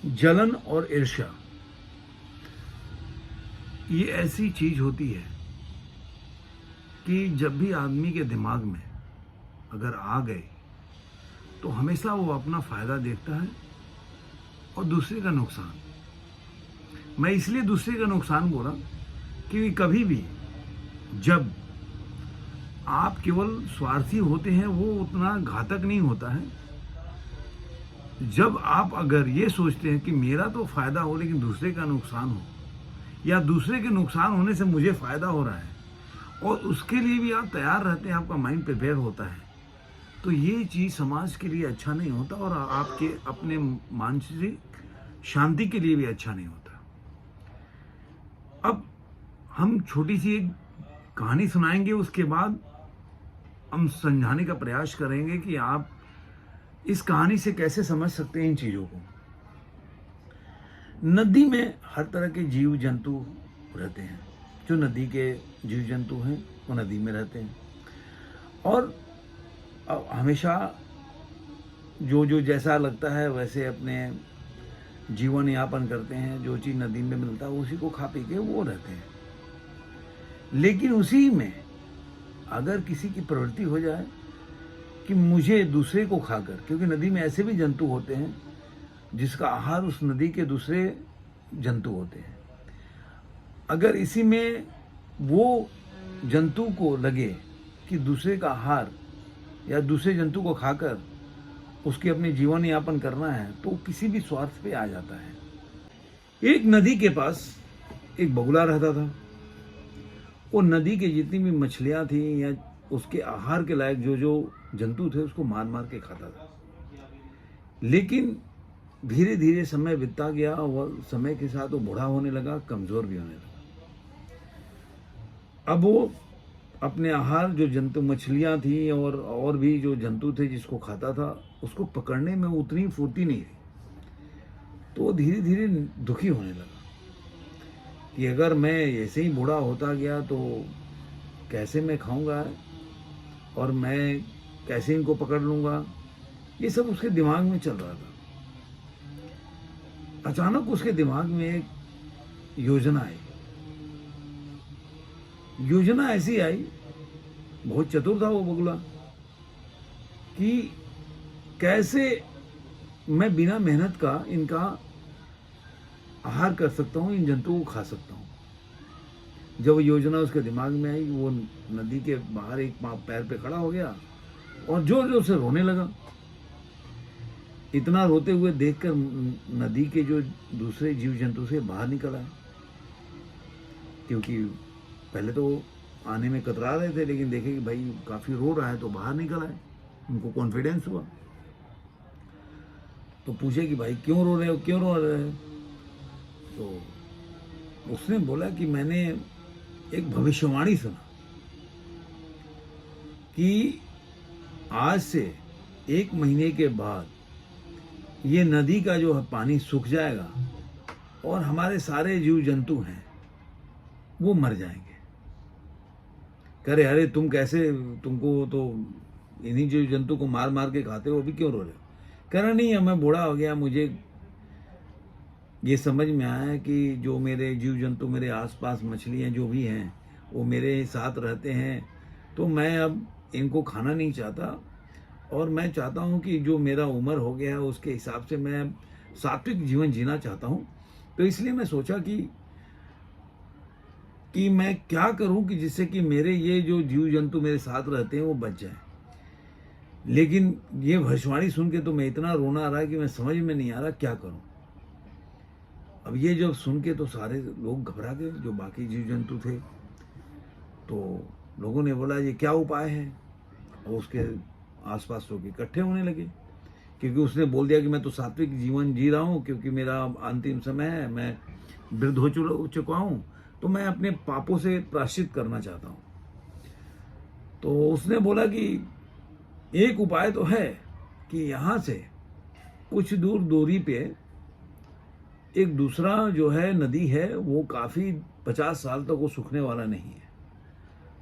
जलन और ईर्ष्या ये ऐसी चीज होती है कि जब भी आदमी के दिमाग में अगर आ गए तो हमेशा वो अपना फायदा देखता है और दूसरे का नुकसान। मैं इसलिए दूसरे का नुकसान बोला कि कभी भी जब आप केवल स्वार्थी होते हैं वो उतना घातक नहीं होता है। जब आप अगर ये सोचते हैं कि मेरा तो फायदा हो लेकिन दूसरे का नुकसान हो, या दूसरे के नुकसान होने से मुझे फायदा हो रहा है और उसके लिए भी आप तैयार रहते हैं, आपका माइंड प्रिपेयर होता है, तो ये चीज समाज के लिए अच्छा नहीं होता और आपके अपने मानसिक शांति के लिए भी अच्छा नहीं होता। अब हम छोटी सी एक कहानी सुनाएंगे, उसके बाद हम समझाने का प्रयास करेंगे कि आप इस कहानी से कैसे समझ सकते हैं इन चीजों को। नदी में हर तरह के जीव जंतु रहते हैं। जो नदी के जीव जंतु हैं वो नदी में रहते हैं और हमेशा जो जो जैसा लगता है वैसे अपने जीवन यापन करते हैं। जो चीज नदी में मिलता है उसी को खा पी के वो रहते हैं। लेकिन उसी में अगर किसी की प्रवृत्ति हो जाए कि मुझे दूसरे को खाकर, क्योंकि नदी में ऐसे भी जंतु होते हैं जिसका आहार उस नदी के दूसरे जंतु होते हैं, अगर इसी में वो जंतु को लगे कि दूसरे का आहार या दूसरे जंतु को खाकर उसके अपने जीवन यापन करना है तो किसी भी स्वार्थ पे आ जाता है। एक नदी के पास एक बगुला रहता था। वो नदी के जितनी भी मछलियां थी या उसके आहार के लायक जो जो जंतु थे उसको मार मार के खाता था। लेकिन धीरे धीरे समय बीतता गया और समय के साथ वो बूढ़ा होने लगा, कमजोर भी होने लगा। अब वो अपने आहार जो जंतु मछलियां थी और भी जो जंतु थे जिसको खाता था उसको पकड़ने में उतनी फुर्ती नहीं रही। तो वो धीरे धीरे दुखी होने लगा कि अगर मैं ऐसे ही बूढ़ा होता गया तो कैसे मैं खाऊंगा और मैं कैसे इनको पकड़ लूंगा। ये सब उसके दिमाग में चल रहा था। अचानक उसके दिमाग में एक योजना आई। योजना ऐसी आई, बहुत चतुर था वो बगुला, कि कैसे मैं बिना मेहनत का इनका आहार कर सकता हूं, इन जंतुओं को खा सकता हूं। जब योजना उसके दिमाग में आई वो नदी के बाहर एक पैर पे खड़ा हो गया और जोर जोर से रोने लगा। इतना रोते हुए देखकर नदी के जो दूसरे जीव जंतु से बाहर निकल आए, क्योंकि पहले तो आने में कतरा रहे थे लेकिन देखे कि भाई काफी रो रहा है तो बाहर निकल आए। उनको कॉन्फिडेंस हुआ तो पूछे कि भाई क्यों रो रहे हो, क्यों रो रहे हो। तो उसने बोला कि मैंने एक भविष्यवाणी सुना कि आज से 1 महीने के बाद ये नदी का जो पानी सूख जाएगा और हमारे सारे जीव जंतु हैं वो मर जाएंगे। कह रहे अरे तुम कैसे, तुमको तो इन्हीं जीव जंतु को मार मार के खाते हो, अभी क्यों रो रहे हो। कह रहा नहीं, मैं बूढ़ा हो गया, मुझे ये समझ में आया कि जो मेरे जीव जंतु, मेरे आसपास मछलियाँ जो भी हैं वो मेरे साथ रहते हैं, तो मैं अब इनको खाना नहीं चाहता और मैं चाहता हूँ कि जो मेरा उम्र हो गया है उसके हिसाब से मैं सात्विक जीवन जीना चाहता हूँ। तो इसलिए मैं सोचा कि मैं क्या करूं कि जिससे कि मेरे ये जो जीव जंतु मेरे साथ रहते हैं वो बच जाएं। लेकिन ये भविष्यवाणी सुन के तो मैं इतना रोना आ रहा है कि मैं समझ में नहीं आ रहा क्या करूं। अब ये जब सुन के तो सारे लोग घबरा गए जो बाकी जीव जंतु थे। तो लोगों ने बोला ये क्या उपाय है, और उसके आसपास लोग इकट्ठे होने लगे, क्योंकि उसने बोल दिया कि मैं तो सात्विक जीवन जी रहा हूँ क्योंकि मेरा अंतिम समय है, मैं वृद्ध हो चुका हूँ, तो मैं अपने पापों से प्रायश्चित करना चाहता हूँ। तो उसने बोला कि एक उपाय तो है कि यहाँ से कुछ दूर दूरी पे एक दूसरा जो है नदी है, वो काफी 50 साल तक वो सूखने वाला नहीं है,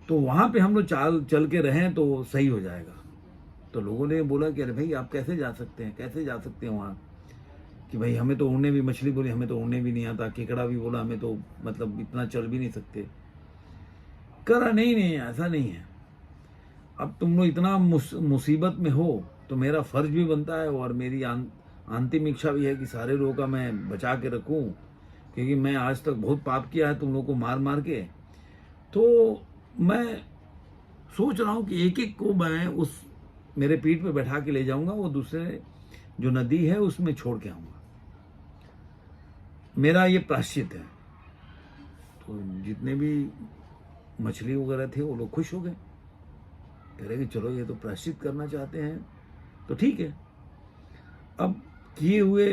तो वहां पे हम लोग चल के रहें तो सही हो जाएगा। तो लोगों ने बोला कि अरे भाई आप कैसे जा सकते हैं, कैसे जा सकते हैं वहां। कि भाई हमें तो उड़ने भी, मछली बोली हमें तो उड़ने भी नहीं आता, केकड़ा भी बोला हमें तो मतलब इतना चल भी नहीं सकते। करा नहीं नहीं, ऐसा नहीं है। अब तुम लोग इतना मुसीबत में हो तो मेरा फर्ज भी बनता है और मेरी अंतिम इच्छा भी है कि सारे लोगों का मैं बचा के रखूं, क्योंकि मैं आज तक बहुत पाप किया है तुम लोगों को मार मार के। तो मैं सोच रहा हूं कि एक एक को मैं उस मेरे पीठ पे बैठा के ले जाऊंगा, वो दूसरे जो नदी है उसमें छोड़ के आऊंगा। मेरा ये प्रायश्चित है। तो जितने भी मछली वगैरह थे वो लोग खुश हो गए, कह रहे कि चलो ये तो प्रायश्चित करना चाहते हैं तो ठीक है। अब किए हुए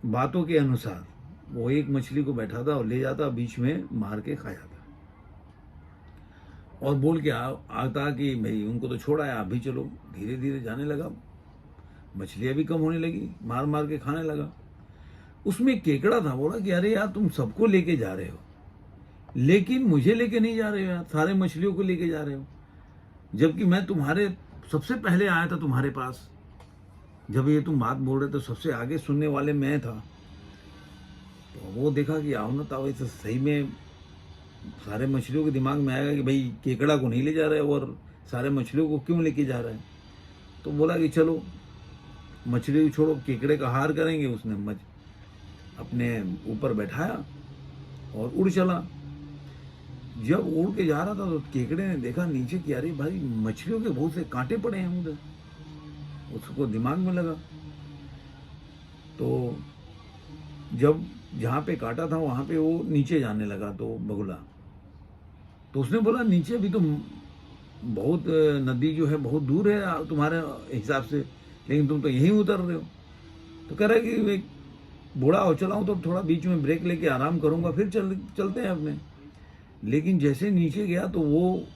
बातों के अनुसार वो एक मछली को बैठा था और ले जाता, बीच में मार के खाया था और बोल के आता कि भाई उनको तो छोड़ा है, आप भी चलो। धीरे धीरे जाने लगा, मछलियां भी कम होने लगी, मार मार के खाने लगा। उसमें केकड़ा था, बोला कि अरे यार तुम सबको लेके जा रहे हो लेकिन मुझे लेके नहीं जा रहे हो यार, सारे मछलियों को लेके जा रहे हो, जबकि मैं तुम्हारे सबसे पहले आया था तुम्हारे पास। जब ये तुम बात बोल रहे तो सबसे आगे सुनने वाले मैं था। तो वो देखा कि आओ ना ताओ, तो सही में सारे मछलियों के दिमाग में आएगा कि भाई केकड़ा को नहीं ले जा रहे और सारे मछलियों को क्यों लेके जा रहे हैं। तो बोला कि चलो मछली को छोड़ो, केकड़े का हार करेंगे। उसने अपने ऊपर बैठाया और उड़ चला। जब उड़ के जा रहा था तो केकड़े ने देखा नीचे कि अरे भाई मछलियों के बहुत से कांटे पड़े हैं उधर। उसको दिमाग में लगा। तो जब जहाँ पे काटा था वहाँ पे वो नीचे जाने लगा तो बगुला, तो उसने बोला नीचे भी तो बहुत नदी जो है बहुत दूर है तुम्हारे हिसाब से, लेकिन तुम तो यहीं उतर रहे हो। तो कह रहा है कि बूढ़ा हो चला हूँ तो थोड़ा बीच में ब्रेक लेके आराम करूँगा, फिर चलते हैं अपने। लेकिन जैसे नीचे गया तो वो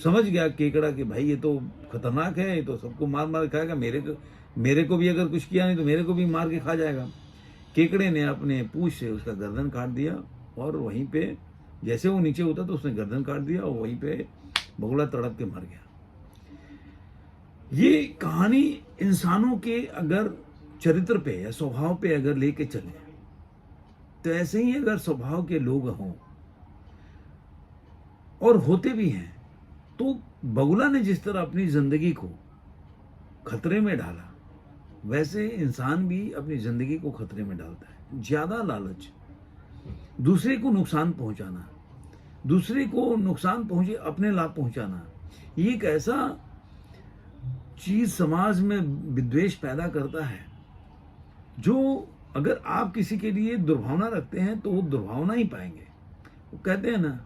समझ गया केकड़ा कि भाई ये तो खतरनाक है, ये तो सबको मार मार खाएगा, मेरे को भी अगर कुछ किया नहीं तो मेरे को भी मार के खा जाएगा। केकड़े ने अपने पूंछ से उसका गर्दन काट दिया और वहीं पे जैसे वो नीचे उतरा तो उसने गर्दन काट दिया और वहीं पे बगुला तड़प के मर गया। ये कहानी इंसानों के अगर चरित्र पे या स्वभाव पे अगर लेके चले तो ऐसे ही अगर स्वभाव के लोग हों और होते भी हैं, तो बगुला ने जिस तरह अपनी जिंदगी को खतरे में डाला वैसे इंसान भी अपनी जिंदगी को खतरे में डालता है। ज्यादा लालच, दूसरे को नुकसान पहुंचाना, दूसरे को नुकसान पहुंचे अपने लाभ पहुंचाना, ये एक ऐसा चीज समाज में विद्वेष पैदा करता है जो अगर आप किसी के लिए दुर्भावना रखते हैं तो वो दुर्भावना ही पाएंगे। वो कहते हैं ना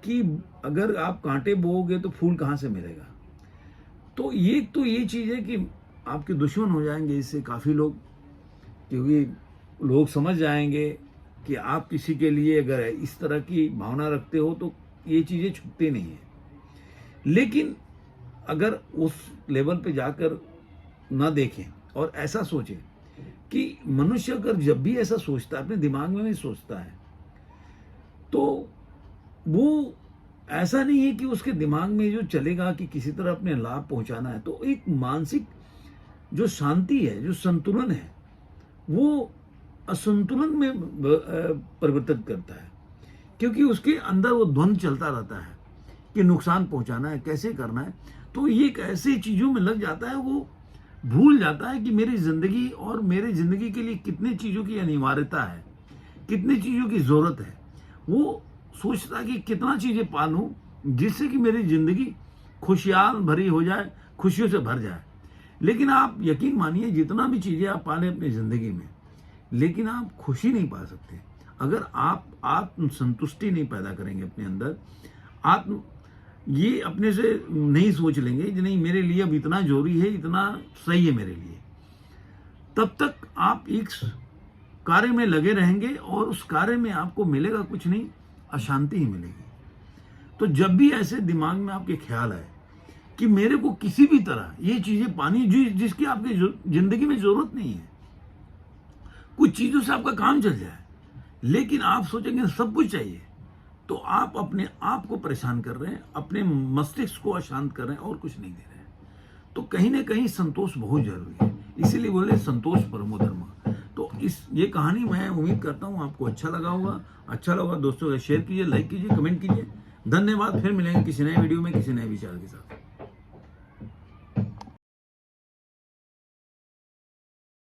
कि अगर आप कांटे बोओगे तो फूल कहाँ से मिलेगा। तो ये चीज है कि आपके दुश्मन हो जाएंगे इससे काफी लोग, क्योंकि लोग समझ जाएंगे कि आप किसी के लिए अगर इस तरह की भावना रखते हो तो ये चीजें छुपती नहीं है। लेकिन अगर उस लेवल पे जाकर ना देखें और ऐसा सोचें कि मनुष्य अगर जब भी ऐसा सोचता है, अपने दिमाग में भी सोचता है, तो वो ऐसा नहीं है कि उसके दिमाग में जो चलेगा कि किसी तरह अपने लाभ पहुंचाना है। तो एक मानसिक जो शांति है, जो संतुलन है, वो असंतुलन में परिवर्तित करता है, क्योंकि उसके अंदर वो द्वंद्व चलता रहता है कि नुकसान पहुंचाना है, कैसे करना है। तो ये एक ऐसी चीजों में लग जाता है, वो भूल जाता है कि मेरी जिंदगी और मेरे जिंदगी के लिए कितने चीजों की अनिवार्यता है, कितनी चीजों की जरूरत है। वो सोचता है कि कितना चीजें पालूं जिससे कि मेरी जिंदगी खुशहाल भरी हो जाए, खुशियों से भर जाए। लेकिन आप यकीन मानिए जितना भी चीजें आप पालें अपनी जिंदगी में, लेकिन आप खुशी नहीं पा सकते अगर आप आत्म संतुष्टि नहीं पैदा करेंगे अपने अंदर। आप ये अपने से नहीं सोच लेंगे कि नहीं मेरे लिए अब इतना जरूरी है, इतना सही है मेरे लिए, तब तक आप एक कार्य में लगे रहेंगे और उस कार्य में आपको मिलेगा कुछ नहीं, अशांति ही मिलेगी। तो जब भी ऐसे दिमाग में आपके ख्याल आए कि मेरे को किसी भी तरह ये चीजें पानी जिसकी आपकी जिंदगी में जरूरत नहीं है, कुछ चीजों से आपका काम चल जाए, लेकिन आप सोचेंगे सब कुछ चाहिए, तो आप अपने आप को परेशान कर रहे हैं, अपने मस्तिष्क को अशांत कर रहे हैं और कुछ नहीं दे रहे हैं। तो कहीं ना कहीं संतोष बहुत जरूरी है, इसीलिए बोले संतोष परमो धर्म। तो ये कहानी मैं उम्मीद करता हूँ आपको अच्छा लगा होगा। अच्छा लगा दोस्तों शेयर कीजिए, लाइक कीजिए, कमेंट कीजिए। धन्यवाद। फिर मिलेंगे किसी नए वीडियो में किसी नए विचार के साथ।